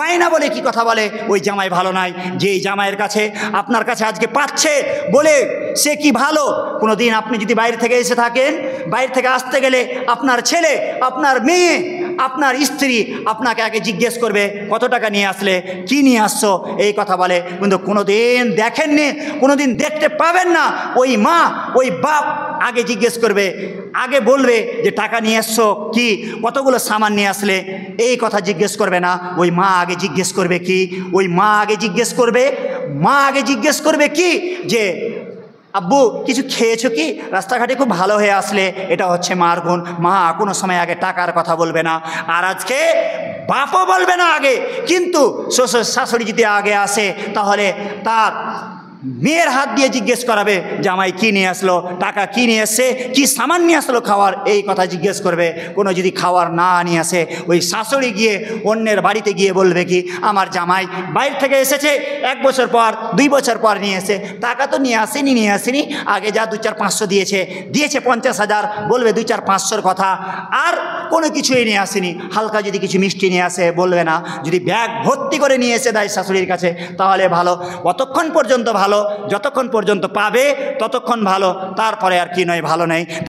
পায় না বলে কি কথা বলে, ওই জামাই ভালো নয়। যেই জামাইয়ের কাছে আপনার কাছে আজকে পাচ্ছে বলে সে কি ভালো, কোনো দিন আপনি যদি বাইরে থেকে এসে থাকেন, বাইরে থেকে আসতে গেলে আপনার ছেলে, আপনার মেয়ে, আপনার স্ত্রী আপনাকে আগে জিজ্ঞেস করবে কত টাকা নিয়ে আসলে, কি নিয়ে আসছো, এই কথা বলে। কিন্তু কোনো দিন দেখেননি, কোনো দিন দেখতে পাবেন না ওই মা, ওই বাপ আগে জিজ্ঞেস করবে, আগে বলবে যে টাকা নিয়ে এসছো কি, কতগুলো সামান নিয়ে আসলে, এই কথা জিজ্ঞেস করবে না। ওই মা আগে জিজ্ঞেস করবে কি, ওই মা আগে জিজ্ঞেস করবে, মা আগে জিজ্ঞেস করবে কি যে আব্বু কিছু খেয়েছো কি, রাস্তাঘাটে খুব ভালো হয়ে আসলে। এটা হচ্ছে মার গুণ। মা কোনো সময় আগে টাকার কথা বলবে না। আর আজকে বাপও বলবে না আগে, কিন্তু শ্বশুর শাশুড়ি যদি আগে আসে তাহলে তার মেয়ের হাত দিয়ে জিজ্ঞেস করাবে জামাই কি নিয়ে আসলো, টাকা কি নিয়ে এসছে, কি সামান নিয়ে আসলো খাওয়ার, এই কথা জিজ্ঞেস করবে। কোনো যদি খাওয়ার না নিয়ে আসে, ওই শাশুড়ি গিয়ে অন্যের বাড়িতে গিয়ে বলবে কি আমার জামাই বাইরে থেকে এসেছে, 1 বছর পর 2 বছর পর নিয়ে এসে, টাকা তো নিয়ে আসেনি, আগে যা 2-4-500 দিয়েছে 50,000, বলবে 2-4-500 কথা, আর কোনো কিছুই নিয়ে আসেনি। হালকা যদি কিছু মিষ্টি নিয়ে আসে বলবে না, যদি ব্যাগ ভর্তি করে নিয়ে এসে দেয় শাশুড়ির কাছে তাহলে ভালো। অতক্ষণ পর্যন্ত ভালো, যতক্ষণ পর্যন্ত পাবে ততক্ষণ ভালো, তারপরে আর কি নয়, ভালো নেই।